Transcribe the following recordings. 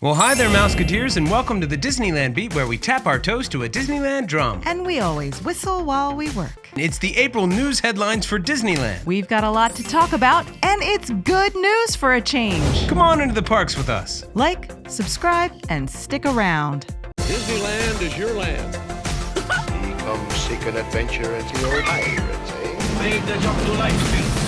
Well, hi there, Mouseketeers, and welcome to the Disneyland Beat, where we tap our toes to a Disneyland drum. And we always whistle while we work. It's the April news headlines for Disneyland. We've got a lot to talk about, and it's good news for a change. Come on into the parks with us. Like, subscribe, and stick around. Disneyland is your land. Come seek an adventure into your pirates, eh? Make the jump to life.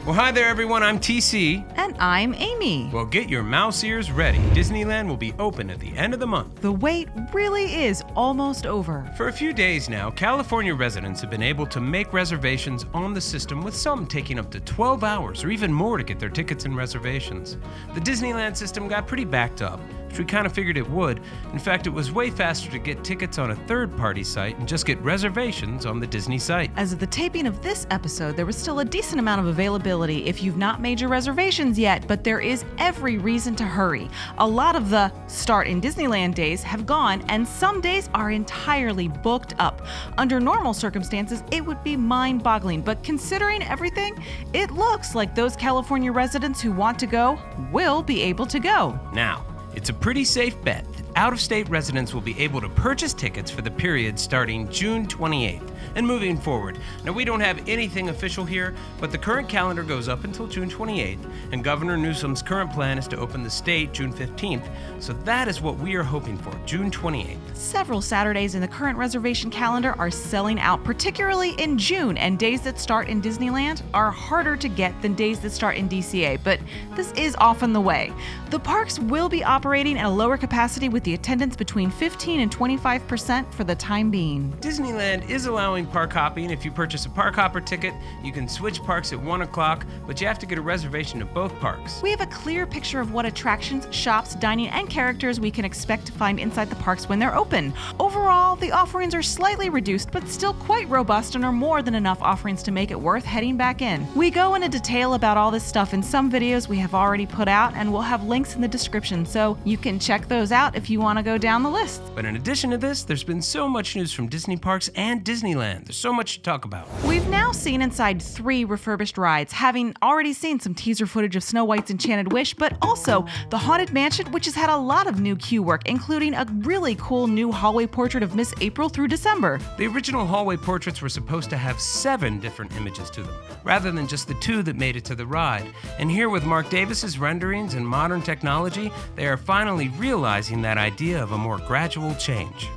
Well, hi there, everyone. I'm TC. And I'm Amy. Well, get your mouse ears ready. Disneyland will be open at the end of the month. The wait really is almost over. For a few days now, California residents have been able to make reservations on the system, with some taking up to 12 hours or even more to get their tickets and reservations. The Disneyland system got pretty backed up, which we kind of figured it would. In fact, it was way faster to get tickets on a third-party site and just get reservations on the Disney site. As of the taping of this episode, there was still a decent amount of availability if you've not made your reservations yet, but there is every reason to hurry. A lot of the Start in Disneyland days have gone, and some days are entirely booked up. Under normal circumstances, it would be mind-boggling, but considering everything, it looks like those California residents who want to go will be able to go. Now, it's a pretty safe bet that out-of-state residents will be able to purchase tickets for the period starting June 28th and moving forward. Now, we don't have anything official here, but the current calendar goes up until June 28th, and Governor Newsom's current plan is to open the state June 15th, so that is what we are hoping for, June 28th. Several Saturdays in the current reservation calendar are selling out, particularly in June, and days that start in Disneyland are harder to get than days that start in DCA, but this is often the way. The parks will be operating at a lower capacity with the attendance between 15 and 25% for the time being. Disneyland is allowing park hopping. If you purchase a park hopper ticket, you can switch parks at 1 o'clock, but you have to get a reservation at both parks. We have a clear picture of what attractions, shops, dining, and characters we can expect to find inside the parks when they're open. Overall, the offerings are slightly reduced, but still quite robust and are more than enough offerings to make it worth heading back in. We go into detail about all this stuff in some videos we have already put out, and we'll have links in the description, so you can check those out if you want to go down the list. But in addition to this, there's been so much news from Disney parks and Disneyland. There's so much to talk about. We've now seen inside 3 refurbished rides, having already seen some teaser footage of Snow White's Enchanted Wish, but also the Haunted Mansion, which has had a lot of new queue work, including a really cool new hallway portrait of Miss April through December. The original hallway portraits were supposed to have 7 different images to them, rather than just the 2 that made it to the ride. And here with Mark Davis's renderings and modern technology, they are finally realizing that idea of a more gradual change.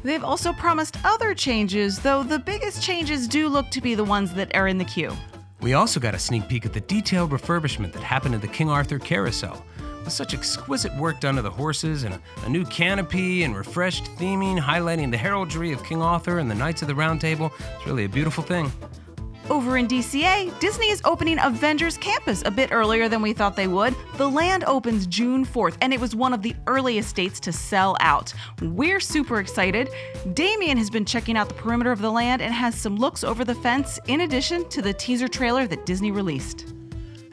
They've also promised other changes, though the biggest changes do look to be the ones that are in the queue. We also got a sneak peek at the detailed refurbishment that happened at the King Arthur Carrousel, with such exquisite work done to the horses and a new canopy and refreshed theming highlighting the heraldry of King Arthur and the Knights of the Round Table. It's really a beautiful thing. Over in DCA, Disney is opening Avengers Campus a bit earlier than we thought they would. The land opens June 4th, and it was one of the earliest dates to sell out. We're super excited. Damien has been checking out the perimeter of the land and has some looks over the fence, in addition to the teaser trailer that Disney released.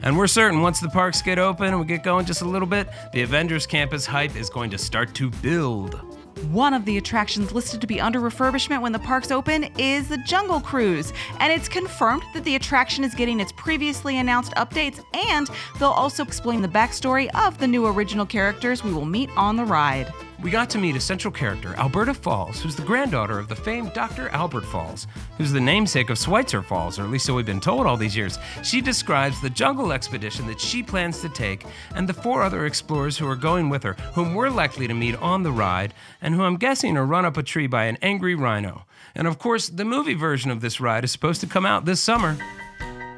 And we're certain once the parks get open and we get going just a little bit, the Avengers Campus hype is going to start to build. One of the attractions listed to be under refurbishment when the parks open is the Jungle Cruise, and it's confirmed that the attraction is getting its previously announced updates, and they'll also explain the backstory of the new original characters we will meet on the ride. We got to meet a central character, Alberta Falls, who's the granddaughter of the famed Dr. Albert Falls, who's the namesake of Schweitzer Falls, or at least so we've been told all these years. She describes the jungle expedition that she plans to take and the 4 other explorers who are going with her, whom we're likely to meet on the ride, and who I'm guessing are run up a tree by an angry rhino. And of course, the movie version of this ride is supposed to come out this summer.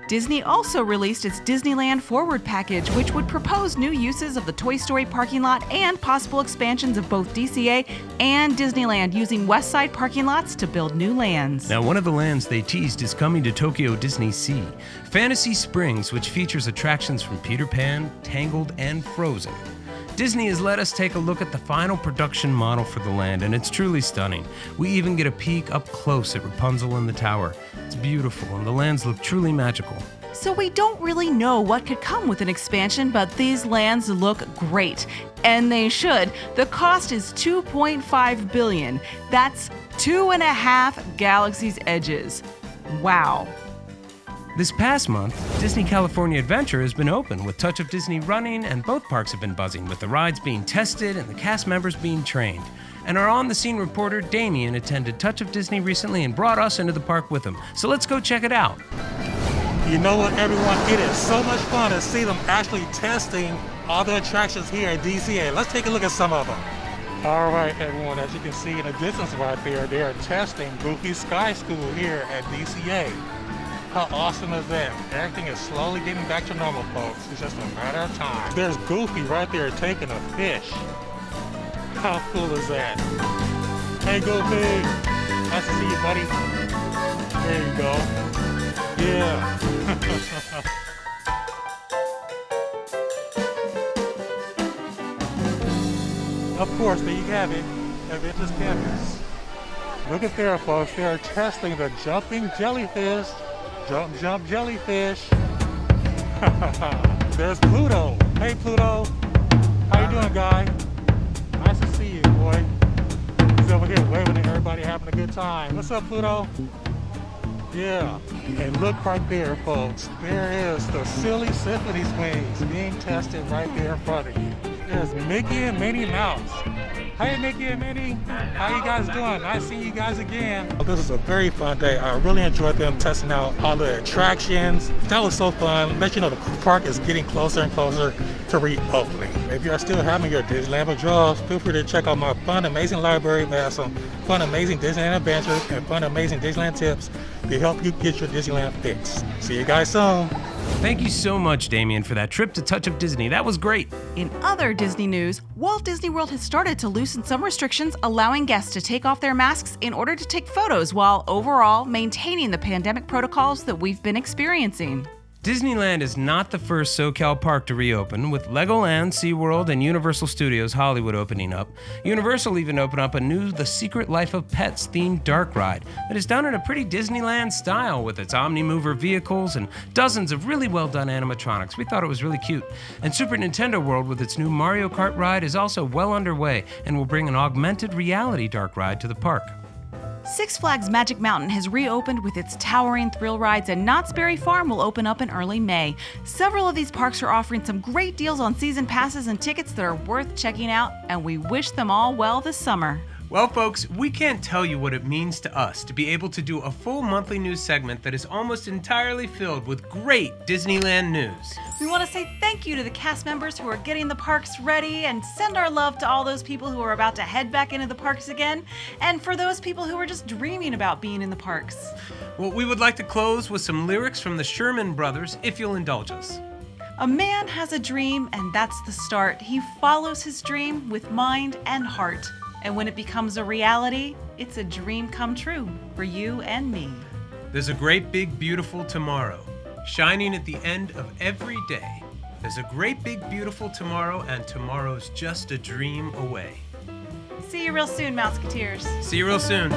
Disney also released its Disneyland Forward package, which would propose new uses of the Toy Story parking lot and possible expansions of both DCA and Disneyland, using West Side parking lots to build new lands. Now, one of the lands they teased is coming to Tokyo Disneysea, Fantasy Springs, which features attractions from Peter Pan, Tangled, and Frozen. Disney has let us take a look at the final production model for the land, and it's truly stunning. We even get a peek up close at Rapunzel in the tower. It's beautiful, and the lands look truly magical. So we don't really know what could come with an expansion, but these lands look great. And they should. The cost is $2.5 billion. That's 2.5 Galaxy's Edges. Wow. This past month, Disney California Adventure has been open with Touch of Disney running, and both parks have been buzzing with the rides being tested and the cast members being trained. And our on-the-scene reporter, Damien, attended Touch of Disney recently and brought us into the park with him. So let's go check it out. You know what, everyone? It is so much fun to see them actually testing all the attractions here at Disneysea. Let's take a look at some of them. All right, everyone, as you can see in the distance right there, they are testing Goofy Sky School here at Disneysea. How awesome is that? Everything is slowly getting back to normal, folks. It's just a matter of time. There's Goofy right there taking a fish. How cool is that? Hey, Goofy. Nice to see you, buddy. There you go. Yeah. Of course, there you have it. Avengers campus. Look at there, folks. They are testing the jumping jellyfish. Jump, jump, jellyfish. There's Pluto. Hey, Pluto. How you doing, guy? Nice to see you, boy. He's over here waving at everybody, having a good time. What's up, Pluto? Yeah. And look right there, folks. There is the Silly Symphony Swings being tested right there in front of you. There's Mickey and Minnie Mouse. Hey, Mickey and Minnie. How you guys doing? Nice to see you guys again. This is a very fun day. I really enjoyed them testing out all the attractions. That was so fun. Let you know the park is getting closer and closer to reopening. If you are still having your Disneyland withdrawals, feel free to check out my fun, amazing library. We have some fun, amazing Disneyland adventures and fun, amazing Disneyland tips to help you get your Disneyland fix. See you guys soon. Thank you so much, Damien, for that trip to Touch of Disney. That was great. In other Disney news, Walt Disney World has started to loosen some restrictions, allowing guests to take off their masks in order to take photos while overall maintaining the pandemic protocols that we've been experiencing. Disneyland is not the first SoCal park to reopen, with Legoland, SeaWorld, and Universal Studios Hollywood opening up. Universal even opened up a new The Secret Life of Pets themed dark ride that is done in a pretty Disneyland style with its Omnimover vehicles and dozens of really well done animatronics. We thought it was really cute. And Super Nintendo World with its new Mario Kart ride is also well underway and will bring an augmented reality dark ride to the park. Six Flags Magic Mountain has reopened with its towering thrill rides, and Knott's Berry Farm will open up in early May. Several of these parks are offering some great deals on season passes and tickets that are worth checking out, and we wish them all well this summer. Well, folks, we can't tell you what it means to us to be able to do a full monthly news segment that is almost entirely filled with great Disneyland news. We want to say thank you to the cast members who are getting the parks ready, and send our love to all those people who are about to head back into the parks again, and for those people who are just dreaming about being in the parks. Well, we would like to close with some lyrics from the Sherman Brothers, if you'll indulge us. A man has a dream, and that's the start. He follows his dream with mind and heart. And when it becomes a reality, it's a dream come true for you and me. There's a great big beautiful tomorrow, shining at the end of every day. There's a great big beautiful tomorrow, and tomorrow's just a dream away. See you real soon, Mouseketeers. See you real soon.